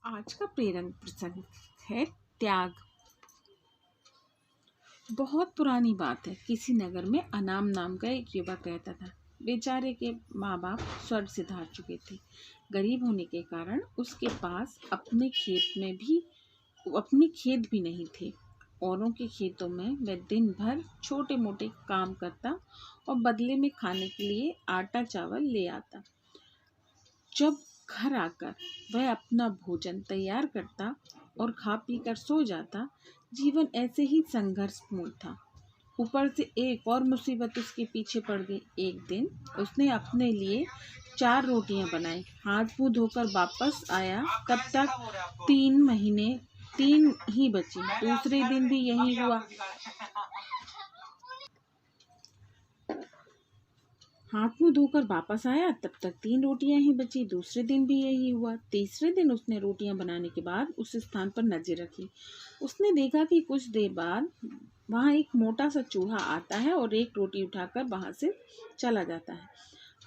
आज का प्रेरक प्रसंग है त्याग। बहुत पुरानी बात है। किसी नगर में अनाम नाम का एक युवक रहता था। बेचारे के माँ बाप स्वर्ग सिधार चुके थे। गरीब होने के कारण उसके पास अपने खेत भी नहीं थे। औरों के खेतों में वह दिन भर छोटे मोटे काम करता और बदले में खाने के लिए आटा चावल ले आता। जब घर आकर वह अपना भोजन तैयार करता और खा पी कर सो जाता। जीवन ऐसे ही संघर्षपूर्ण था। ऊपर से एक और मुसीबत उसके पीछे पड़ गई। एक दिन उसने अपने लिए 4 रोटियां बनाई, हाथ मुंह धोकर वापस आया, तब तक 3 ही बची। दूसरे दिन भी यही हुआ। हाथ मुंह धोकर वापस आया, तब तक 3 रोटियां ही बची। दूसरे दिन भी यही हुआ। तीसरे दिन उसने रोटियां बनाने के बाद उस स्थान पर नजर रखी। उसने देखा कि कुछ देर बाद वहां एक मोटा सा चूहा आता है और एक रोटी उठाकर वहां से चला जाता है।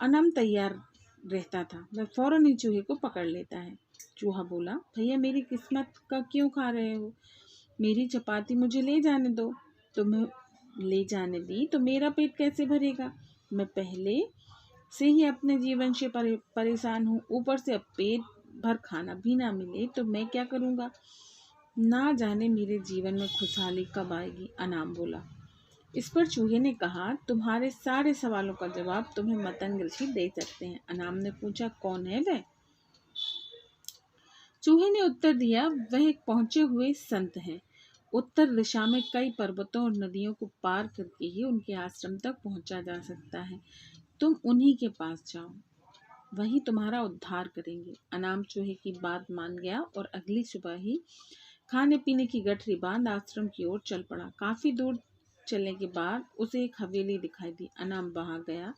अनम तैयार रहता था। वह फौरन ही चूहे को पकड़ लेता है। चूहा बोला, भैया मेरी किस्मत का क्यों खा रहे हो? मेरी चपाती मुझे ले जाने दो। तुम्हें ले जाने दी तो मेरा पेट कैसे भरेगा? मैं पहले से ही अपने जीवन से परेशान हूँ। ऊपर से अब पेट भर खाना भी ना मिले तो मैं क्या करूँगा? ना जाने मेरे जीवन में खुशहाली कब आएगी। अनाम बोला। इस पर चूहे ने कहा, तुम्हारे सारे सवालों का जवाब तुम्हें मतंग ऋषि दे सकते हैं। अनाम ने पूछा, कौन है वह? चूहे ने उत्तर दिया, वह एक पहुंचे हुए संत हैं। उत्तर दिशा में कई पर्वतों और नदियों को पार करके ही उनके आश्रम तक पहुंचा जा सकता है। तुम उन्हीं के पास जाओ, वही तुम्हारा उद्धार करेंगे। अनाम चूहे की बात मान गया और अगली सुबह ही खाने पीने की गठरी बांध आश्रम की ओर चल पड़ा। काफी दूर चलने के बाद उसे एक हवेली दिखाई दी। अनाम वहां गया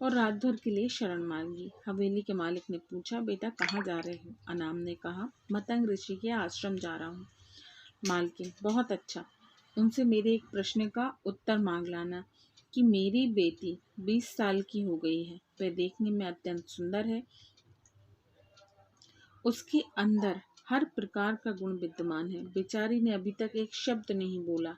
और रात भर के लिए शरण मांगी। हवेली के मालिक ने पूछा, बेटा कहाँ जा रहे हो? अनाम ने कहा, मतंग ऋषि के आश्रम जा रहा हूँ। मालकिन, बहुत अच्छा। उनसे मेरे एक प्रश्न का उत्तर मांग लाना कि मेरी बेटी 20 साल की हो गई है। वह देखने में अत्यंत सुंदर है। उसके अंदर हर प्रकार का गुण विद्यमान है। बेचारी ने अभी तक एक शब्द नहीं बोला।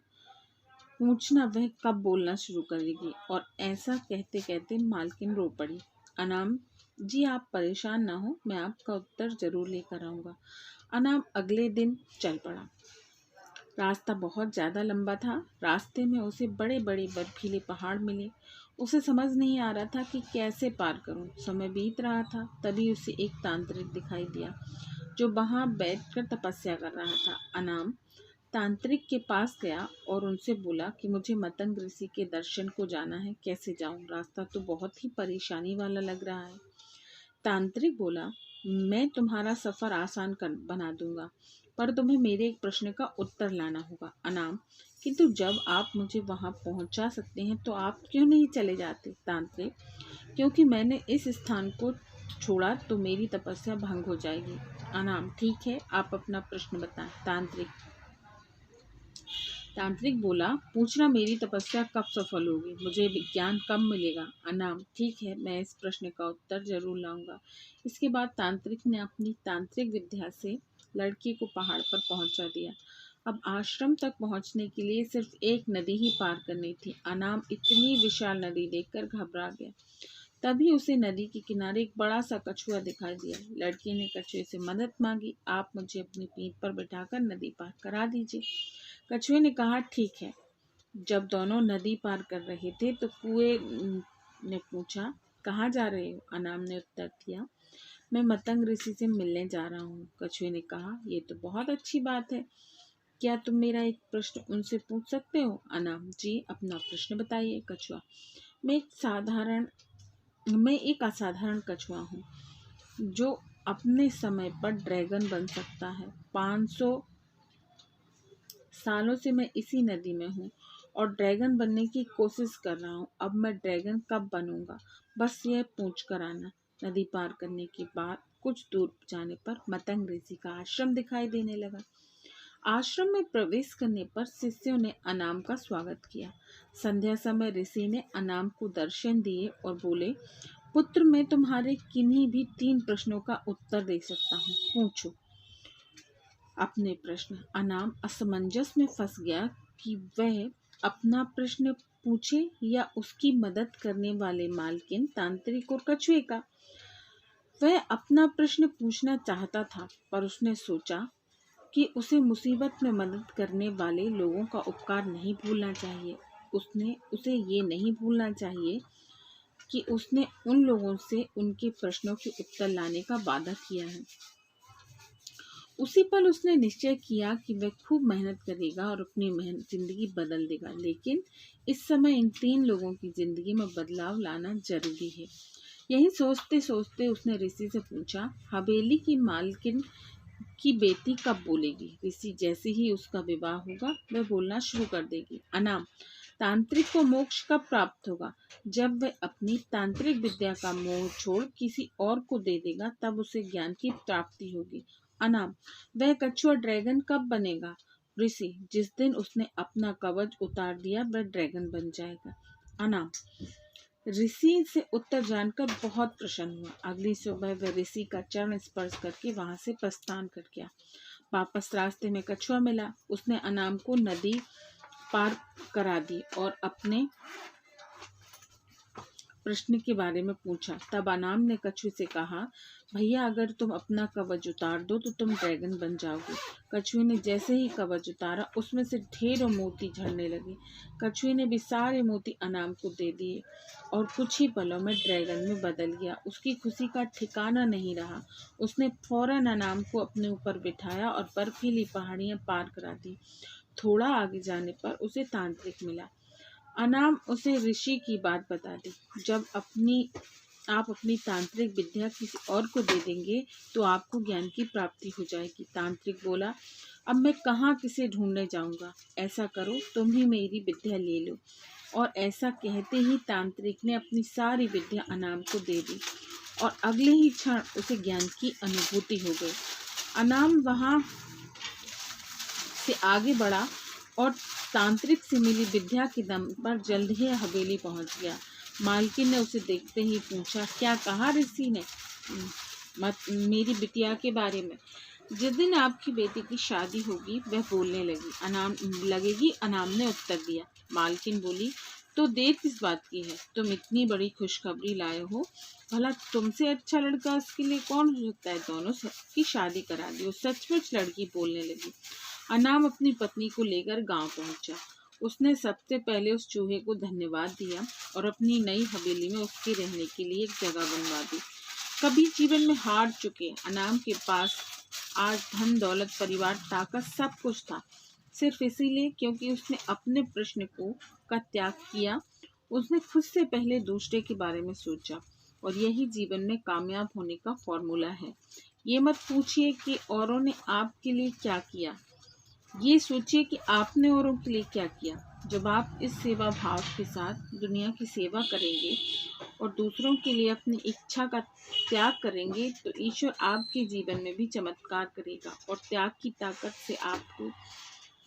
पूछना वह कब बोलना शुरू करेगी? और ऐसा कहते कहते मालकिन रो पड़ी। अनाम जी, आप परेशान ना हो, मैं आपका उत्तर जरूर लेकर आऊंगा। अनाम अगले दिन चल पड़ा। रास्ता बहुत ज़्यादा लंबा था। रास्ते में उसे बड़े बड़े बर्फीले पहाड़ मिले। उसे समझ नहीं आ रहा था कि कैसे पार करूं। समय बीत रहा था, तभी उसे एक तांत्रिक दिखाई दिया जो वहां बैठकर तपस्या कर रहा था। अनाम तांत्रिक के पास गया और उनसे बोला कि मुझे मतंग ऋषि के दर्शन को जाना है। कैसे जाऊं? रास्ता तो बहुत ही परेशानी वाला लग रहा है। तांत्रिक बोला, मैं तुम्हारा सफर आसान कर बना दूंगा, पर तुम्हें मेरे एक प्रश्न का उत्तर लाना होगा। अनाम, किंतु जब आप मुझे वहां पहुंचा सकते हैं तो आप क्यों नहीं चले जाते? तांत्रिक, क्योंकि मैंने इस स्थान को छोड़ा तो मेरी तपस्या भंग हो जाएगी। अनाम, ठीक है, आप अपना प्रश्न बताएं। तांत्रिक बोला, पूछना मेरी तपस्या कब सफल होगी, मुझे विज्ञान कब मिलेगा? अनाम, ठीक है, मैं इस प्रश्न का उत्तर जरूर लाऊंगा। इसके बाद तांत्रिक ने अपनी तांत्रिक विद्या से लड़की को पहाड़ पर पहुंचा दिया। अब आश्रम तक पहुंचने के लिए सिर्फ एक नदी ही पार करनी थी। अनाम इतनी विशाल नदी देखकर घबरा गया। तभी उसे नदी के किनारे एक बड़ा सा कछुआ दिखाई दिया। लड़की ने कछुए से मदद मांगी, आप मुझे अपनी पीठ पर बिठाकर नदी पार करा दीजिए। कछुए ने कहा, ठीक है। जब दोनों नदी पार कर रहे थे तो कुएं ने पूछा, कहाँ जा रहे हो? अनाम ने उत्तर दिया, मैं मतंग ऋषि से मिलने जा रहा हूँ। कछुए ने कहा, ये तो बहुत अच्छी बात है। क्या तुम मेरा एक प्रश्न उनसे पूछ सकते हो? अनाम, जी, अपना प्रश्न बताइए। कछुआ, मैं एक असाधारण कछुआ हूँ जो अपने समय पर ड्रैगन बन सकता है। 500 सालों से मैं इसी नदी में हूँ और ड्रैगन बनने की कोशिश कर रहा हूँ। अब मैं ड्रैगन कब बनूंगा, बस यह पूछ कर आना। नदी पार करने के बाद कुछ दूर जाने पर मतंग ऋषि का आश्रम दिखाई देने लगा। आश्रम में प्रवेश करने पर शिष्यों ने अनाम का स्वागत किया। संध्या समय ऋषि ने अनाम को दर्शन दिए और बोले, पुत्र, मैं तुम्हारे किन्हीं भी 3 प्रश्नों का उत्तर दे सकता हूँ, पूछो। अपने प्रश्न। अनाम असमंजस में फंस गया कि वह अपना प्रश्न पूछे या उसकी मदद करने वाले मालकिन, तांत्रिक और कछुए का। वह अपना प्रश्न पूछना चाहता था, पर उसने सोचा कि उसे मुसीबत में मदद करने वाले लोगों का उपकार नहीं भूलना चाहिए। उसे ये नहीं भूलना चाहिए कि उसने उन लोगों से उनके प्रश्नों के उत्तर लाने का वादा किया है। उसी पल उसने निश्चय किया कि वह खूब मेहनत करेगा और अपनी जिंदगी बदल देगा। लेकिन इस समय इन 3 लोगों की जिंदगी में बदलाव लाना जरूरी है। यही सोचते सोचते उसने ऋषि से पूछा, हवेली की मालकिन की बेटी कब बोलेगी? ऋषि जैसे ही उसका विवाह होगा वह बोलना शुरू कर देगी। अनाम, तांत्रिक को मोक्ष कब प्राप्त होगा? जब वह अपनी तांत्रिक विद्या का मोह छोड़ किसी और को दे देगा, तब उसे ज्ञान की प्राप्ति होगी। अनाम, वह कछुआ ड्रैगन कब बनेगा? ऋषि, जिस दिन उसने अपना कवच उतार दिया वह ड्रैगन बन जाएगा। अनाम, ऋषि से उत्तर जानकर बहुत प्रसन्न हुआ। अगली सुबह वह ऋषि का चरण स्पर्श करके वहां से प्रस्थान कर गया। वापस रास्ते में कछुआ मिला। उसने अनाम को नदी पार करा दी और अपने प्रश्न के बारे में पूछा। तब अनाम ने कछुए से कहा, भैया अगर तुम अपना कवच उतार दो तो तुम ड्रैगन बन जाओगे। कछुए ने जैसे ही कवच उतारा उसमें से ढेरों मोती झड़ने लगे। कछुए ने भी सारे मोती अनाम को दे दिए और कुछ ही पलों में ड्रैगन में बदल गया। उसकी खुशी का ठिकाना नहीं रहा। उसने फौरन अनाम को अपने ऊपर बिठाया और बर्फीली पहाड़ियां पार करा दी। थोड़ा आगे जाने पर उसे तांत्रिक मिला। अनाम उसे ऋषि की बात बता दी। जब आप अपनी तांत्रिक विद्या किसी और को दे देंगे तो आपको ज्ञान की प्राप्ति हो जाएगी। तांत्रिक बोला, अब मैं कहाँ किसे ढूंढने जाऊंगा? ऐसा करो तुम ही मेरी विद्या ले लो। और ऐसा कहते ही तांत्रिक ने अपनी सारी विद्या अनाम को दे दी और अगले ही क्षण उसे ज्ञान की अनुभूति हो गई। अनाम वहां से आगे बढ़ा और तांत्रिक से मिली विद्या के दम पर जल्द ही हवेली पहुंच गया। मालकिन ने उसे देखते ही पूछा, क्या कहा ऋषि ने मेरी बिटिया के बारे में? जिस दिन आपकी बेटी की शादी होगी वह बोलने लगेगी। अनाम ने उत्तर दिया। मालकिन बोली, तो देर किस बात की है? तुम इतनी बड़ी खुशखबरी लाए हो, भला तुमसे अच्छा लड़का उसके लिए कौन हो सकता है? दोनों की शादी करा दी। सचमुच लड़की बोलने लगी। अनाम अपनी पत्नी को लेकर गांव पहुंचा। उसने सबसे पहले उस चूहे को धन्यवाद दिया और अपनी नई हवेली में उसके रहने के लिए एक जगह बनवा दी। कभी जीवन में हार चुके अनाम के पास आज धन दौलत परिवार ताकत सब कुछ था, सिर्फ इसीलिए क्योंकि उसने अपने प्रश्न का त्याग किया। उसने खुद से पहले दूसरे के बारे में सोचा और यही जीवन में कामयाब होने का फॉर्मूला है। ये मत पूछिए कि औरों ने आपके लिए क्या किया, ये सोचिए कि आपने औरों के लिए क्या किया। जब आप इस सेवा भाव के साथ दुनिया की सेवा करेंगे और दूसरों के लिए अपनी इच्छा का त्याग करेंगे तो ईश्वर आपके जीवन में भी चमत्कार करेगा और त्याग की ताकत से आपको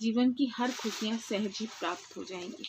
जीवन की हर खुशियां सहज ही प्राप्त हो जाएंगी।